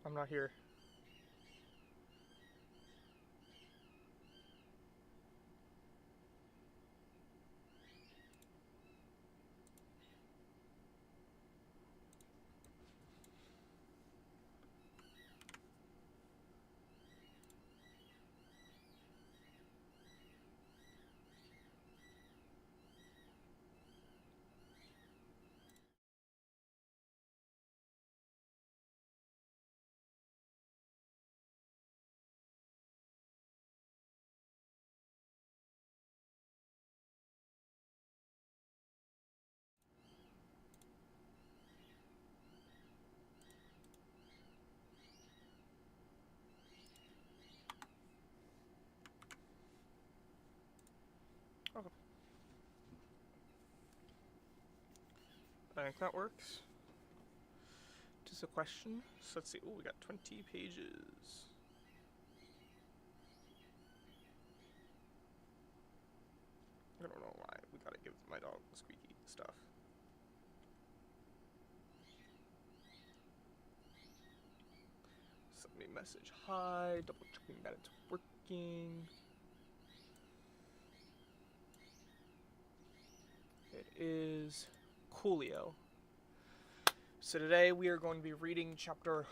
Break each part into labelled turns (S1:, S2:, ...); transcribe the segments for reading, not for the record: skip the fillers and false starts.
S1: I'm not here. Okay. I think that works. Just a question. So let's see. Oh, we got 20 pages. I don't know why. We gotta give my dog squeaky stuff. Send me a message. Hi. Double checking that it's working. It is Coolio. So today we are going to be reading chapter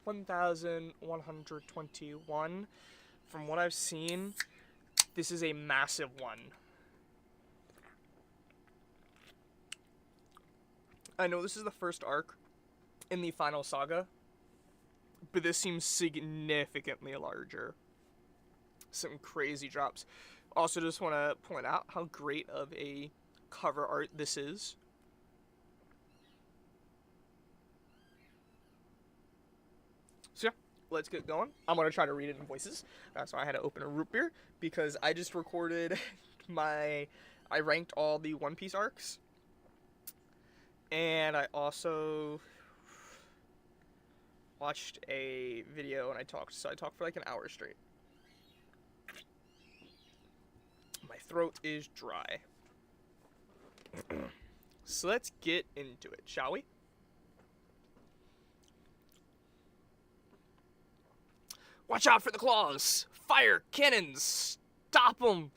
S1: 1121. From what I've seen, this is a massive one. I know this is the first arc in the final saga, but this seems significantly larger. Some crazy drops. Also just want to point out how great of a cover art this is. So yeah, let's get going. I'm going to try to read it in voices. So I had to open a root beer because I just recorded I ranked all the One Piece arcs. And I also watched a video and I talked for like an hour straight. My throat is dry. So let's get into it, shall we? Watch out for the claws! Fire! Cannons! Stop them!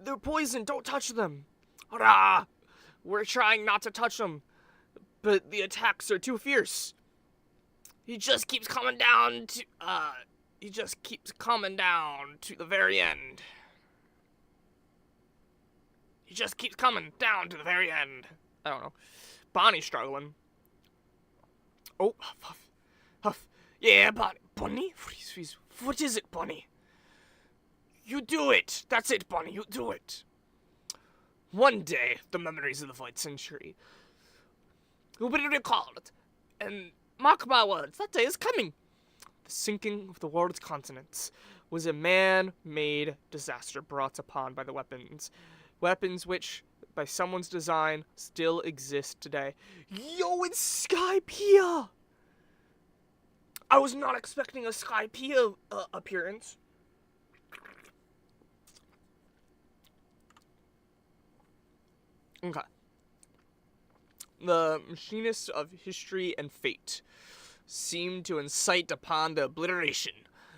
S1: They're poison! Don't touch them! Hurrah! We're trying not to touch them, but the attacks are too fierce. He just keeps coming down to the very end. He just keeps coming down to the very end. I don't know. Bonnie's struggling. Oh, huff, huff. Yeah, Bonnie? Freeze. What is it, Bonnie? You do it. That's it, Bonnie. You do it. One day, the memories of the Void Century will be recalled, and mark my words, that day is coming. The sinking of the world's continents was a man-made disaster brought upon by the weapons which, by someone's design, still exist today. Yo, it's Skypiea! I was not expecting a Skypiea appearance. Okay. The machinists of history and fate seem to incite upon the obliteration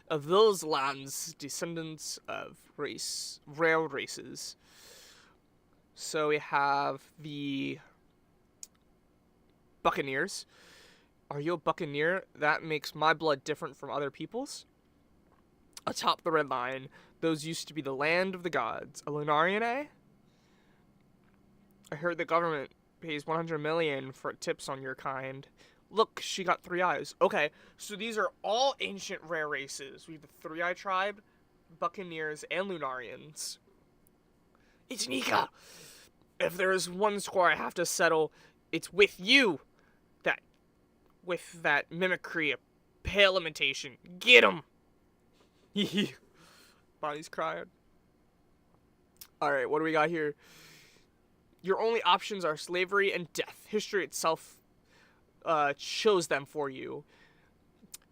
S1: of those lands, descendants of rare races. So we have the Buccaneers. Are you a Buccaneer? That makes my blood different from other people's. Atop the red line, those used to be the land of the gods. A Lunarian, eh? I heard the government pays 100 million for tips on your kind. Look, she got 3 eyes. Okay, so these are all ancient rare races. We have the 3-Eye tribe, Buccaneers, and Lunarians. It's Nika! If there is one score I have to settle, it's with you! With that mimicry, a pale imitation. Get him! Bonnie's crying. Alright, what do we got here? Your only options are slavery and death. History itself chose them for you.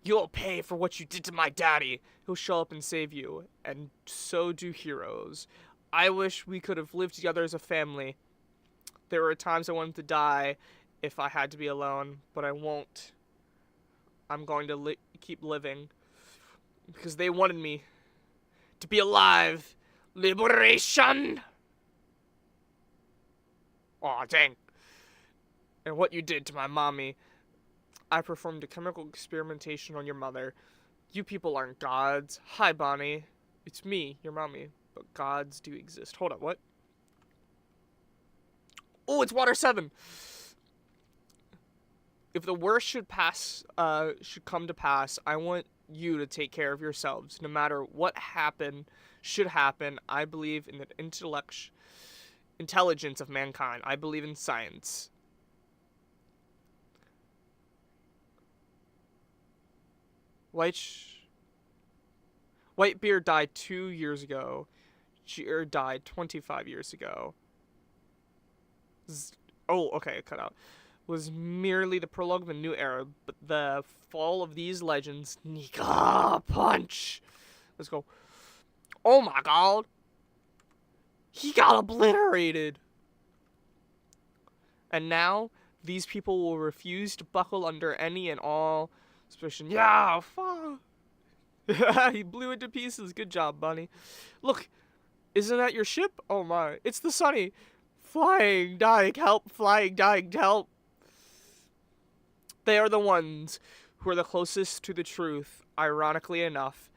S1: You'll pay for what you did to my daddy. He'll show up and save you. And so do heroes. I wish we could have lived together as a family. There were times I wanted to die if I had to be alone, but I won't. I'm going to keep living. Because they wanted me to be alive. Liberation! Aw, dang. And what you did to my mommy. I performed a chemical experimentation on your mother. You people aren't gods. Hi, Bonnie. It's me, your mommy. But gods do exist. Hold up, what? Oh, it's Water 7! If the worst should come to pass, I want you to take care of yourselves. No matter what should happen, I believe in the intelligence of mankind. I believe in science. Whitebeard died 2 years ago. Jeer died 25 years ago. Okay, it cut out. Was merely the prologue of a new era, but the fall of these legends. Nika punch! Let's go. Oh my god! He got obliterated! And now, these people will refuse to buckle under any and all suspicion. Yeah, fuck! He blew it to pieces. Good job, Bunny. Look, isn't that your ship? Oh my, it's the Sunny. Flying, dying, help, flying, dying, help. They are the ones who are the closest to the truth, ironically enough.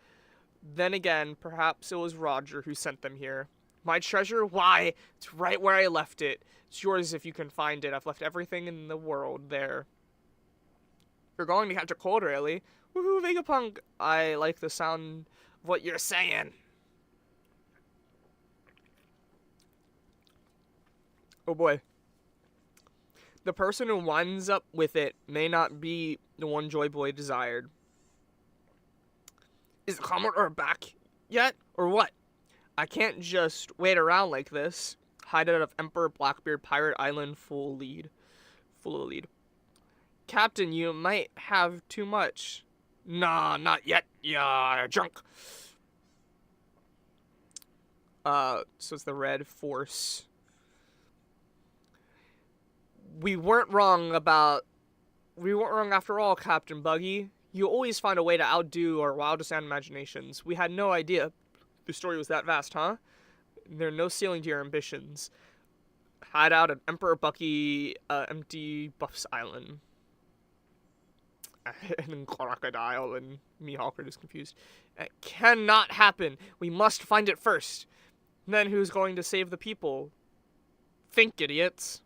S1: Then again, perhaps it was Roger who sent them here. My treasure? Why? It's right where I left it. It's yours if you can find it. I've left everything in the world there. You're going to catch a cold, really? Woohoo, Vegapunk! I like the sound of what you're saying. Oh boy. The person who winds up with it may not be the one Joy Boy desired. Is the Commodore back yet, or what? I can't just wait around like this. Hide out of Emperor Blackbeard Pirate Island full of lead. Captain, you might have too much. Nah, not yet. You're drunk. So it's the Red Force. We weren't wrong after all, Captain Buggy. You always find a way to outdo our wildest imaginations. We had no idea the story was that vast, huh? There are no ceiling to your ambitions. Hide out at Emperor Bucky, Empty Buffs Island. And then Crocodile and Mihawk are just confused. It cannot happen. We must find it first. Then who's going to save the people? Think, idiots.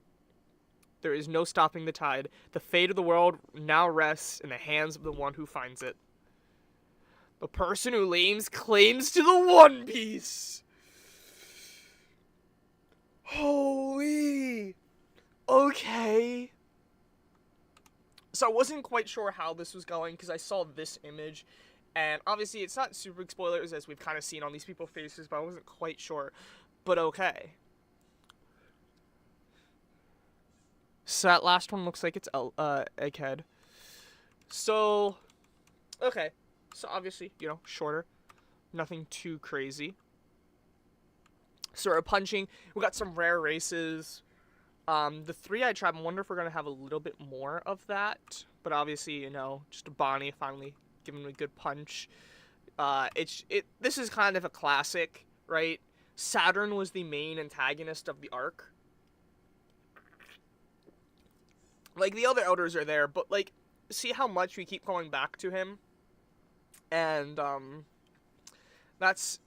S1: There is no stopping the tide. The fate of the world now rests in the hands of the one who finds it. The person who lays claims to the One Piece. Holy. Okay. So I wasn't quite sure how this was going because I saw this image. And obviously it's not super big spoilers as we've kind of seen on these people's faces, but I wasn't quite sure. But okay. So that last one looks like it's Egghead. So, okay. So obviously, shorter. Nothing too crazy. So we're punching. We got some rare races. The three-eyed tribe, I wonder if we're going to have a little bit more of that. But obviously, just a Bonnie finally giving him a good punch. This is kind of a classic, right? Saturn was the main antagonist of the arc. Like, the other elders are there, but, see how much we keep going back to him? And,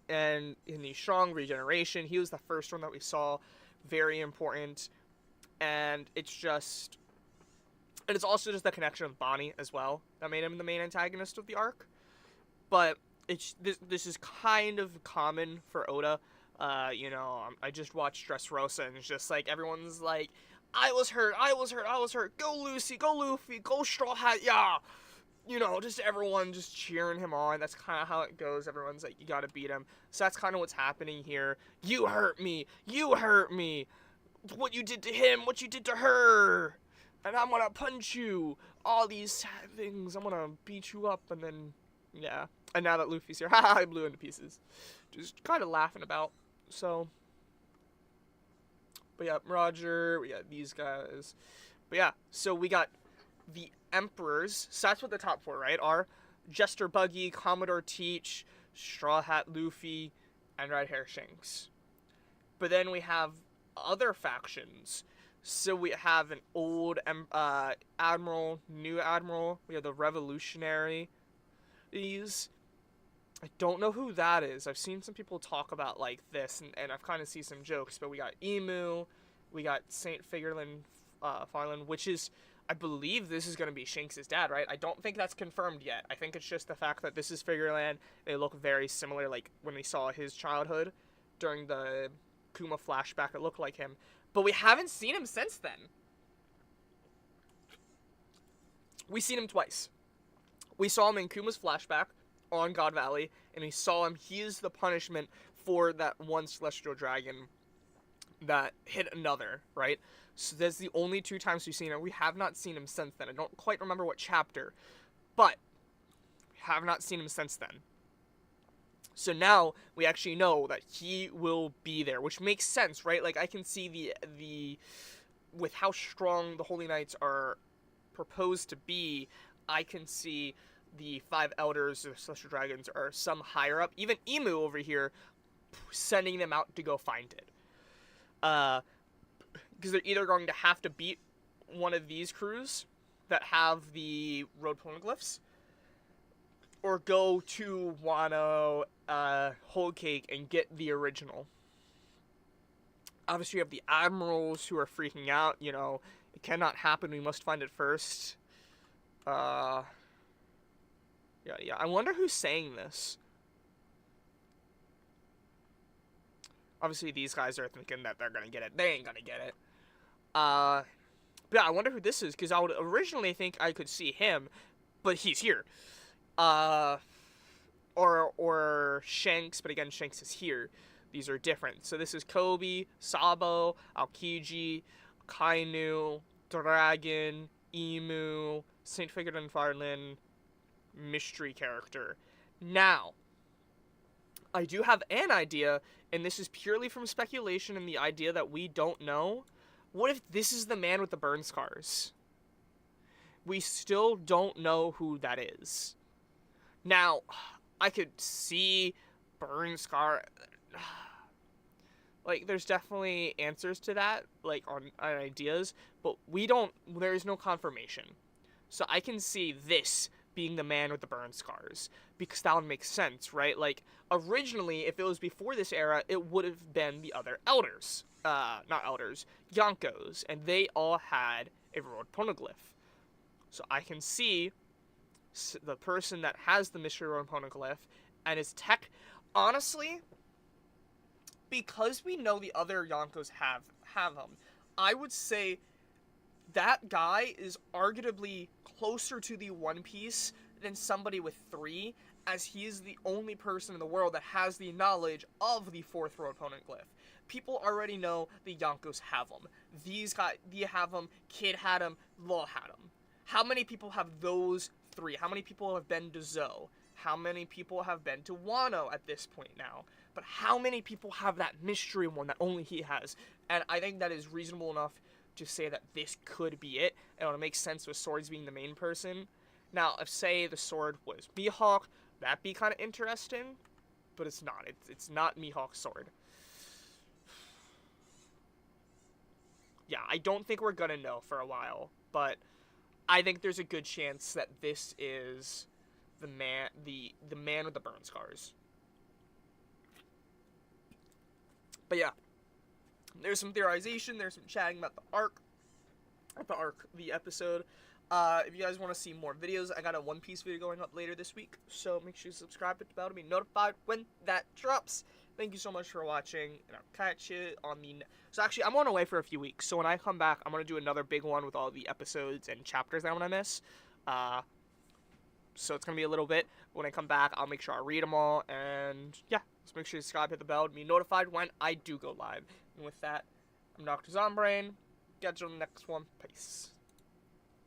S1: in the strong regeneration, he was the first one that we saw, very important, and it's also just the connection with Bonnie as well, that made him the main antagonist of the arc, but this is kind of common for Oda. I just watched Dressrosa, and it's just, everyone's like, I was hurt, go Lucy, go Luffy, go Straw Hat, yeah! Just everyone just cheering him on. That's kind of how it goes. Everyone's like, you gotta beat him. So that's kind of what's happening here. You hurt me! What you did to him, what you did to her! And I'm gonna punch you! All these sad things, I'm gonna beat you up, and then, yeah. And now that Luffy's here, haha, I blew into pieces. Just kind of laughing about, so... But yeah, Roger, we got these guys. But yeah, so we got the Emperors, so that's what the top 4, right, are Jester Buggy, Commodore Teach, Straw Hat Luffy, and Red Hair Shanks. But then we have other factions. So we have an old admiral, new admiral. We have the revolutionary. I don't know who that is. I've seen some people talk about like this, and I've kind of seen some jokes. But we got Emu, we got Saint Figurlin Farland, which is, I believe this is going to be Shanks' dad, right? I don't think that's confirmed yet. I think it's just the fact that this is Figureland. They look very similar, like when we saw his childhood during the Kuma flashback, it looked like him. But we haven't seen him since then. We've seen him twice. We saw him in Kuma's flashback on God Valley, and we saw him. He is the punishment for that one celestial dragon that hit another, right? So that's the only 2 times we've seen him. We have not seen him since then. I don't quite remember what chapter, but we have not seen him since then. So now we actually know that he will be there, which makes sense, right? Like, I can see the with how strong the Holy Knights are proposed to be, I can see the 5 elders, the Celestial Dragons, are some higher up. Even Emu over here, sending them out to go find it. Because they're either going to have to beat one of these crews that have the road poneglyphs, or go to Wano, Whole Cake, and get the original. Obviously, you have the admirals who are freaking out, you know, it cannot happen, we must find it first. Yeah, I wonder who's saying this. Obviously, these guys are thinking that they're gonna get it. They ain't gonna get it. But yeah, I wonder who this is, because I would originally think I could see him, but he's here. Or Shanks, but again, Shanks is here. These are different. So this is Kobe, Sabo, Aokiji, Kainu, Dragon, Emu, Saint Figurlin Farlin, mystery character. Now, I do have an idea, and this is purely from speculation and the idea that we don't know. What if this is the man with the burn scars? We still don't know who that is. Now, I could see burn scar. Like, there's definitely answers to that, like, on ideas, but there is no confirmation. So I can see this being the man with the burn scars, because that would make sense, right? Like, originally, if it was before this era, it would have been the other elders. Not elders, Yonkos, and they all had a road poneglyph. So I can see the person that has the mystery road poneglyph and is honestly, because we know the other Yonkos have them, I would say that guy is arguably closer to the One Piece than somebody with 3, as he is the only person in the world that has the knowledge of the 4th road poneglyph. People already know the Yonkos have them. These guys, you have them, Kid had them, Law had them. How many people have those 3? How many people have been to Zoe? How many people have been to Wano at this point now? But how many people have that mystery one that only he has? And I think that is reasonable enough to say that this could be it. And it would make sense with Swords being the main person. Now, if, say, the Sword was Mihawk, that'd be kind of interesting. But it's not. It's not Mihawk's sword. Yeah, I don't think we're gonna know for a while. But I think there's a good chance that this is the man with the burn scars. But yeah, there's some theorization, there's some chatting about the episode. If you guys want to see more videos, I got a One Piece video going up later this week, so make sure you subscribe to the bell to be notified when that drops. Thank you so much for watching, and I'll catch you on the... So actually, I'm going away for a few weeks, so when I come back, I'm going to do another big one with all the episodes and chapters that I'm going to miss. So it's going to be a little bit. When I come back, I'll make sure I read them all, and yeah, just make sure you subscribe, hit the bell to be notified when I do go live. And with that, I'm Dr. Zombrain. Catch you on the next one. Peace.